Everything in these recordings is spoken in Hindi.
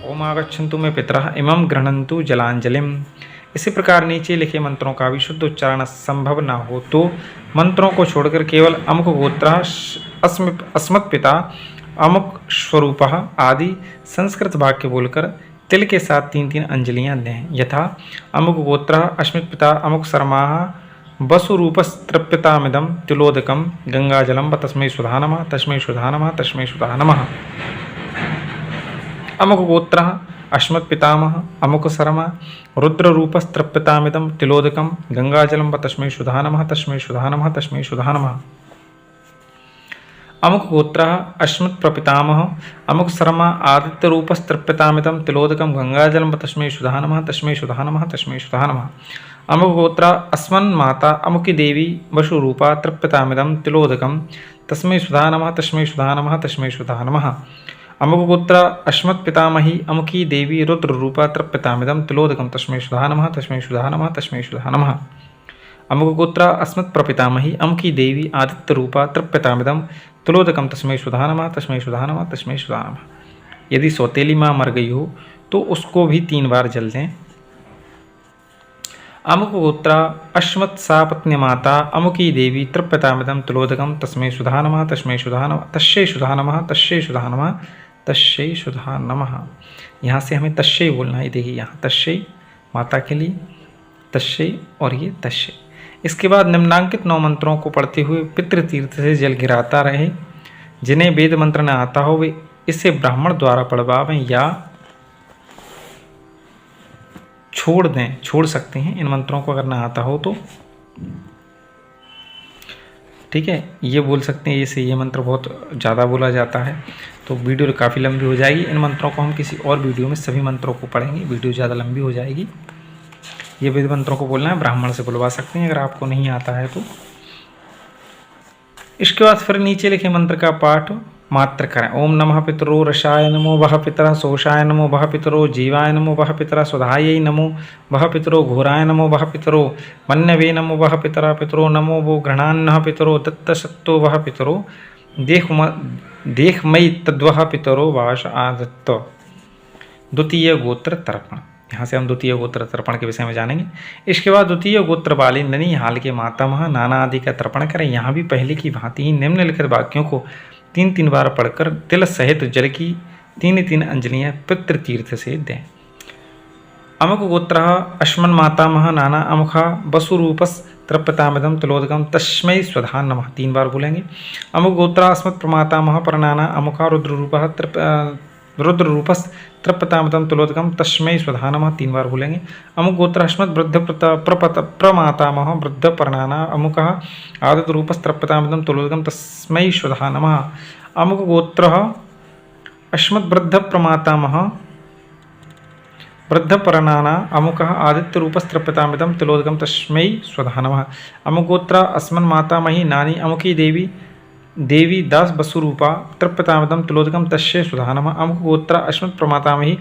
ओम आगच्छन्तु मे पितरः इमं गृह्णन्तु जलांजलिम। इसी प्रकार नीचे लिखे मंत्रों का भी शुद्ध उच्चारण संभव न हो तो मंत्रों को छोड़कर केवल अमुक गोत्रः अस्मत् पिता अमुक स्वरूपः आदि संस्कृत वाक्य बोलकर तिल के साथ 3-3 अंजलियां दें। यथा अमुक गोत्रः अस्मत् पिता अमुक शर्माः वसुरूपस्तृप्यतामिदं तिलोदकं गंगाजलं व तस्मै सुधा नमः तस्मै सुधा नमः तस्मै सुधा नमः। अमुक गोत्रः अस्मत् पितामह अमुक शर्मा रुद्ररूपस्तृप्यतामिदं तिलोदकं गंगाजलं व तस्मै सुधा नमः तस्मै सुधा नमः तस्मै सुधा नमः। अमुक गोत्रः अस्मत् प्रपितामह अमुक शर्मा आदित्यरूपस्तृप्यतामिदं तिलोदकं गंगाजलं व तस्मै सुधा नमः तस्मै सुधा नमः तस्मै सुधा नमः। अमुक गोत्रः अस्मन्माता अमुकी देवी वसुरूपा तृप्यतामिदं तिलोदकं तस्मै सुधा नमः तस्मै सुधा नमः तस्मै सुधा नमः। अमुक गोत्रः अस्मत् पितामही अमुकी देवी रुद्ररूपा तृप्यतामिदं तिलोदकं तस्मै सुधा नमः तस्मै सुधा नमः तस्मै सुधा नमः। अमुक गोत्रः अस्मत् प्रपितामही अमुकी देवी आदित्यरूपा तृप्यतामिदं तिलोदकं तस्मै सुधा नमः तस्मै सुधा नमः तस्मै सुधा नमः। यदि सौतेली माँ मर गई हो तो उसको भी 3 बार जल दें। अमुक गोत्रः अस्मत् सापत्न्य माता अमुकी देवी तृप्यतामिदं तिलोदकं तस्मै सुधा नमः तस्मै सुधा नमः तस्यै सुधा नमः तस्यै सुधा नमः तस्यै सुधा नमः। यहाँ से हमें तस्यै बोलना है। देखिए यहाँ तस्यै माता के लिए, तस्यै और ये तस्यै। इसके बाद निम्नांकित 9 मंत्रों को पढ़ते हुए पितृतीर्थ से जल गिराता रहे। जिन्हें वेद मंत्र न आता हो वे इसे ब्राह्मण द्वारा पढ़वावें या छोड़ दें, छोड़ सकते हैं इन मंत्रों को अगर ना आता हो तो। ठीक है, ये बोल सकते हैं। ये मंत्र बहुत ज़्यादा बोला जाता है तो वीडियो काफ़ी लंबी हो जाएगी। इन मंत्रों को हम किसी और वीडियो में सभी मंत्रों को पढ़ेंगे, वीडियो ज़्यादा लंबी हो जाएगी। ये वेद मंत्रों को बोलना है, ब्राह्मण से बुलवा सकते हैं अगर आपको नहीं आता है तो। इसके बाद फिर नीचे लिखे मंत्र का पाठ मात्र करें। ओम नमः पितरो रसाय नमो वह पितरः शोषाय नमो वह पितरो जीवाय नमो वह पितरः सुधायै नमो वह पितरो घोराय नमो वह पितरो मन्यवे नमो वह पितरः पितरो नमो वो गृह्णान्नः पितरो दत्तसत्तो वह पितरो देख मयि तद्वह पितरो वाश आदत्त। द्वितीय गोत्र तर्पण। यहाँ से हम द्वितीय गोत्र तर्पण के विषय में जानेंगे। इसके बाद द्वितीय गोत्र वाले ननिहाल के मातामह नाना आदि का तर्पण करें। यहाँ भी पहले की भांति ही निम्नलिखित वाक्यों को 3-3 बार पढ़कर तिल सहित जल की 3-3 अंजलियां पितृतीर्थ से दें। अमुक गोत्रः अस्मन् मातामह नाना अमुखा वसुरूपस् तृप्यतामिदं तिलोदकं तस्मै स्वधा नमः 3 बार बोलेंगे। अमुक गोत्रः अस्मत् प्रमातामह परनाना अमुखा रुद्ररूपस् तृप्यतामिदं तिलोदकं तस्मै स्वधा नमः 3 बार बोलेंगे। अमुक गोत्रः अस्मत् वृद्ध प्रमातामह वृद्ध परनाना अमुकः आदित्यरूपस् तृप्यतामिदं तिलोदकं तस्मै स्वधा नमः। अमुक गोत्रः अस्मत् वृद्ध प्रमातामह वृद्ध परनाना अमुकः आदित्यरूपस् तृप्यतामिदं तिलोदकं तस्मै स्वधा नमः। अमुक गोत्रः अस्मन् मातामही नानी अमुकी देवी दास वसुरूपा तृप्यतामिदं तिलोदकं तस्यै स्वधा नमः। अमुक गोत्रः अस्मत् प्रमातामही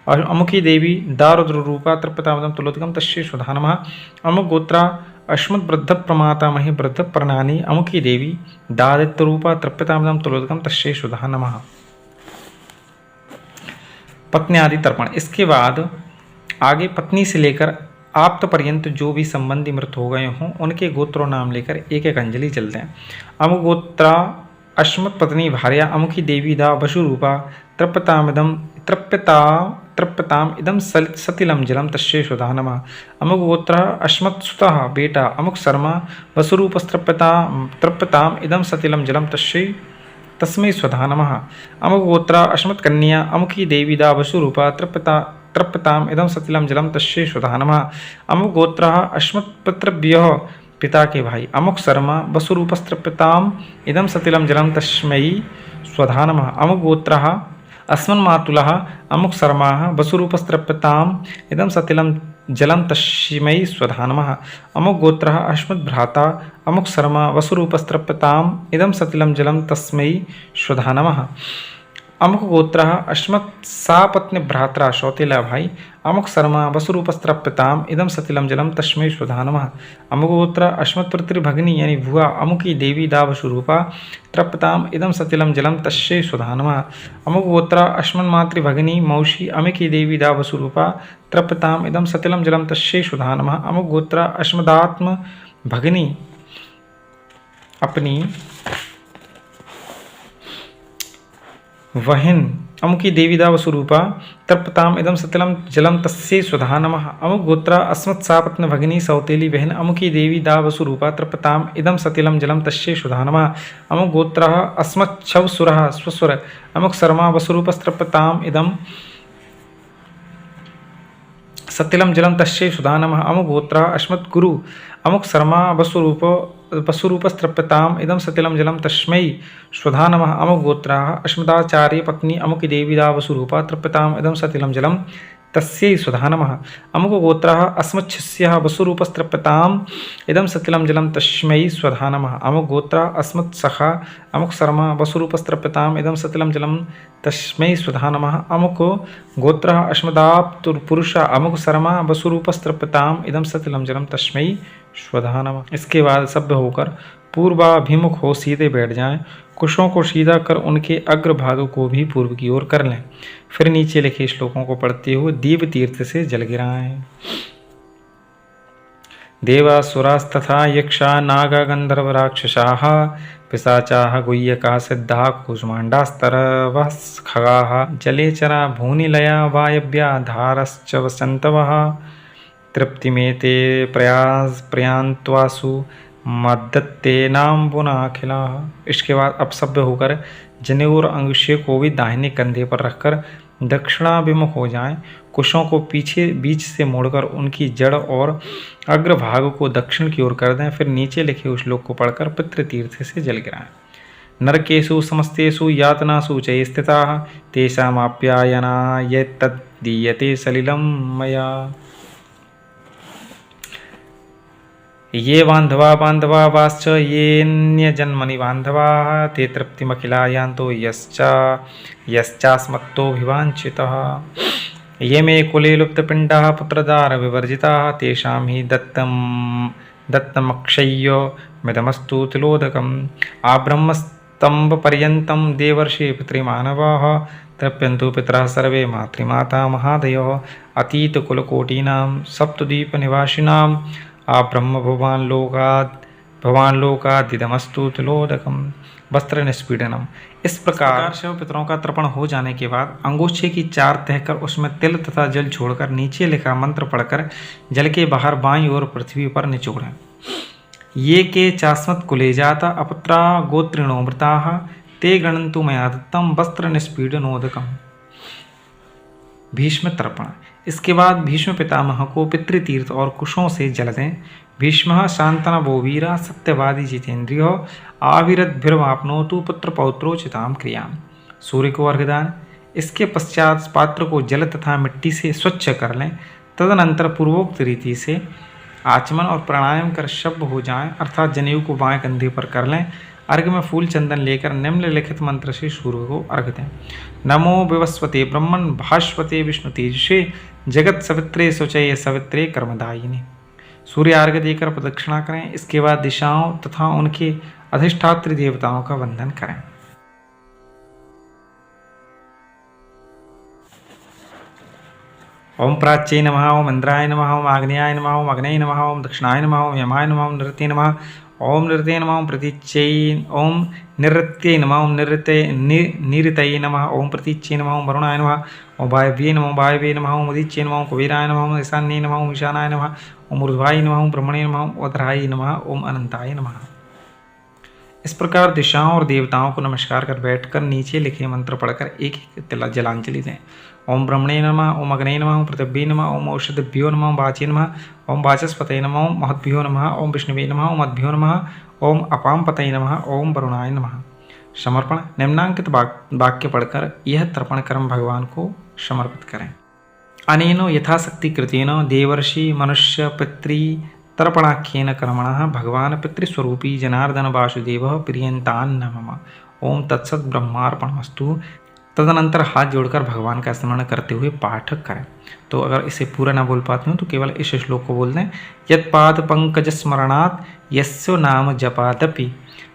अमुकी देवी दारुद्ररूपा तृप्यतामिदं तिलोदकं तस्यै स्वधा नमः। अमुक गोत्रः अस्मत् वृद्ध प्रमातामही वृद्ध परनानी अमुकी देवी दादित्यरूपा तृप्यतामिदं तिलोदकं तस्यै स्वधा नमः। पत्नी आदि तर्पण। इसके बाद आगे पत्नी से लेकर आप्त पर्यंत जो भी संबंधी मृत हो गए हों उनके गोत्रों नाम लेकर 1-1 अंजलि जल दें। अमुक गोत्रा अस्मत् पत्नी भार्या अमुकी देवी दा वसुरूपा तृप्यताम इदं सतिलं जलम तस्यै स्वधा नमः। अमुक गोत्रः अस्मत् सुतः बेटा अमुक शर्मा वसुरूपस्तृप्यताम इदं सतिलं जलम तस्मै स्वधा नमः। अमुक गोत्रः अस्मत् कन्या अमुकी देवी दा वसुरूपा तृप्यताम इदं सतिलं जलम तस्यै स्वधा नमः। अमुक गोत्रः अस्मत् पितृभ्यः पिता के भाई अमुक शर्मा वसुरूपस्तृप्यताम इदं सतिलं जलम तस्मै स्वधा नमः। अमुक गोत्रः अस्मन्मातुलः अमुक शर्माः वसुरूपस्तृप्यताम इदं सतिलं जलम तस्मै स्वधा नमः। अमुक गोत्रः अस्मद्भ्राता अमुक शर्मा वसुरूपस्तृप्यताम इदं सतिलं जलम तस्मै स्वधा नमः। अमुक गोत्र अस्मत् सापत्नी भ्रात्रा शौतेला भाई अमुक शर्मा वसुरूपस्त्रप्यताम इदम सतिलम जलम तस्मै स्वधा नमः। अमुक गोत्र अस्मत् पितृभगिनी यानी भुआ अमुकी देवी दा वसुरूपा तृप्यताम इदम सतिलम जलम तस्यै स्वधा नमः। अमुक गोत्र अस्मन् मातृभगिनी मौशी अमुकी देवी दा वसुरूपा तृप्यताम इदम सतिलम जलम तस्यै स्वधा नमः। अमुक गोत्र अस्मदात्म भगिनी अपनी वहिन अमुकी देवीदा वसुरूपा तर्पताम इदम सतिलम जलम तस्यै स्वधा नमः। अमुक गोत्रा अस्मत् सापत्न भगिनी सौतेली बहन अमुकी देवी दा वसुरूपा तर्पताम इदम सतिलम जलम तस्यै स्वधा नमः। अमुक गोत्र अस्मत् छवसुरः स्वसुर अमुक शर्मा वसुरूपस्तर्पताम इदम सतिलम जलम तस्यै स्वधा नमः। अमुक गोत्र अस्मत् गुरु अमुक शर्मा वसुरूपस्तृप्यताम इदम सतिलम जलम तस्मै स्वधा नमः। अमुक गोत्रा अस्मदाचार्य पत्नी अमुकी देवी दा वसुरूपा तृप्यताम इदम सतिलम जलम तस्यै स्वधा नमः। अमुक गोत्रा अस्मच्छस्यः वसुरूपस्तृप्यताम इदम सतिलम जलम तस्मै स्वधा नमः। अमुक गोत्रा अस्मत्सखा अमुक शर्मा वसुरूपस्तृप्यताम इदम सतिलम जलम तस्मै स्वधा नमः। अमुक गोत्रा अस्मदाप्तुर्पुरुषा अमुक शर्मा वसुरूपस्तृप्यताम इदम सतिलम जलम तस्मै स्वधा नमः। इसके बाद सभ्य होकर पूर्वाभिमुख हो सीधे बैठ जाएं। कुशों को सीधा कर उनके अग्रभाग को भी पूर्व की ओर कर लें। फिर नीचे लिखे श्लोकों को पढ़ते हुए दीप तीर्थ से जल गिराएं। देवासुरास्तथा यक्षा नागा गंधर्व राक्षसाः पिशाचाः गुह्यकाः सिद्धाः कूष्माण्डास्तरवः खगाः जलेचरा भूनिलया वायव्या धारश्च वसन्तवः तृप्तिमेते प्रयान्त्वासु मद्दत्ते नाम बुनाखिला। इसके बाद अपसभ्य होकर जनेऊ और अंगुष्य को भी दाहिने कंधे पर रखकर दक्षिणाभिमुख हो जाएं। कुशों को पीछे बीच से मोड़कर उनकी जड़ और अग्रभाग को दक्षिण की ओर कर दें। फिर नीचे लिखे उस श्लोक को पढ़कर पितृतीर्थ से जल गिराएं। नरकेषु समस्तेषु यातनासु च स्थिताः तेषामाप्यायनाय तद्दीयते सलिलं मया। ये बांधवा बांधवा वाश्च येऽन्यजन्मनि बांधवाः ते तृप्तिमखिला यान्तो यश्चास्मत्तोऽभिवाञ्छितः। ये मे कुले लुप्तपिण्डाः पुत्रदार विवर्जिताः तेषां हि दत्तमक्षय्यो मिदमस्तु तिलोदकम्। आब्रह्मस्तम्भपर्यन्तं देवर्षि पितृमानवाः तृप्यन्तु पितरः सर्वे मातृमाता महादयः। अतीतकुलकोटीनां सप्तद्वीपनिवासिनां ब्रह्म भगवान लोकादिदमस्तु तिलोदकम। वस्त्र निष्पीडनम। इस प्रकार शिव पितरों का तर्पण हो जाने के बाद अंगोछे की 4 तह कर उसमें तिल तथा जल छोड़कर नीचे लिखा मंत्र पढ़कर जल के बाहर बाईं ओर पृथ्वी पर निचोड़ें। ये के चास्मत् कुले जाता अपत्रा गोत्रिणो मृताः ते गणन्तु मया दत्तं वस्त्र निष्पीडनोदकम्। भीष्म तर्पण। इसके बाद भीष्म पितामह को पितृतीर्थ और कुशों से जल दें। भीष्म शांतना वो वीरा सत्यवादी जितेंद्रियो आविरद्भिर्वाप्नोतु पुत्र पौत्रोचिताम क्रियाम। सूर्य को अर्घदान। इसके पश्चात पात्र को जल तथा मिट्टी से स्वच्छ कर लें। तदनंतर पूर्वोक्त रीति से आचमन और प्राणायाम कर शब्द हो जाएं, अर्थात जनेऊ को बाएं कंधे पर कर लें। अर्घ में फूल चंदन लेकर निम्नलिखित मंत्र से सूर्य को अर्घ दें। नमो विवस्वते ब्रह्मण भास्वते विष्णु तेजसे जगत सवित्रे शुचये सवित्रे कर्मदायिनी। सूर्य अर्घ देकर प्रदक्षिणा करें। इसके बाद दिशाओं तथा उनके अधिष्ठात्री देवताओं का वंदन करें। ओम प्राच्ये नमः, ओम इंद्राय नमः, ओम आग्नेयाय नमः, ओम अग्नये नमः, ओम दक्षिणाय नमः, ओम यमाय नमः, ओम निरते नमः, ओम निरते नमः, ओम प्रतीच्यै, ओम निरत्यै नमः, ओम निरतये नमः, ओम प्रतीच्यै नमः, ओम वरुणाय नमः, ओम वायव्ये नमः, ओम वायवे नमः, ओम उदीच्यै नमः, ओम कुबेराय नमः, ओम ईशान्ये नमः, ओम ईशानाय नमः, ओम ऊर्ध्वाय नमः, ओम ब्रह्मणे नमः, ओम अधराय नमः, ओम अनंताय नमः। इस प्रकार दिशाओं और देवताओं को नमस्कार कर बैठकर नीचे लिखे मंत्र पढ़कर एक एक जलांजलि दें। ओम ब्रह्मणे नमः, ओम अग्नये नमः, ओम पृथिव्ये नमः, ओम औषधभ्यो नमः, ओम वाचे नमः, ओम वाचस्पतये नमः, ओम महद्भ्यो नमः, ओम विष्णुवे नमः, ओम अद्भ्यो नमः, ओम अपामपतये नमः, ओम वरुणाय नमः। समर्पण। निम्नांकित वाक्य पढ़कर यह तर्पण कर्म भगवान को समर्पित करें। अनेन यथाशक्ति कृतेन देवर्षि मनुष्य पितृ तर्पणाख्येन कर्मणः भगवान पितृस्वरूपी जनार्दन वासुदेवः प्रियन्तान्न मम। ओम तत्सत् ब्रह्मार्पणमस्तु। तदनंतर हाथ जोड़कर भगवान का स्मरण करते हुए पाठ करें। तो अगर इसे पूरा ना बोल पाते हो तो केवल इस श्लोक को बोल दें, यत्पाद पंकज स्मरणात् यस्य नाम जपादपि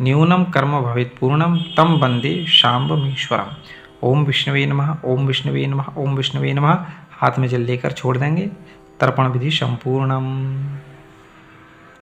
न्यूनम कर्म भवेत् पूर्णम तम वंदे शाम्बमीश्वरम। ओम विष्णुवे नमः, ओम विष्णुवे नमः, ओम विष्णुवे नमः। हाथ में जल लेकर छोड़ देंगे। तर्पण विधि संपूर्णम।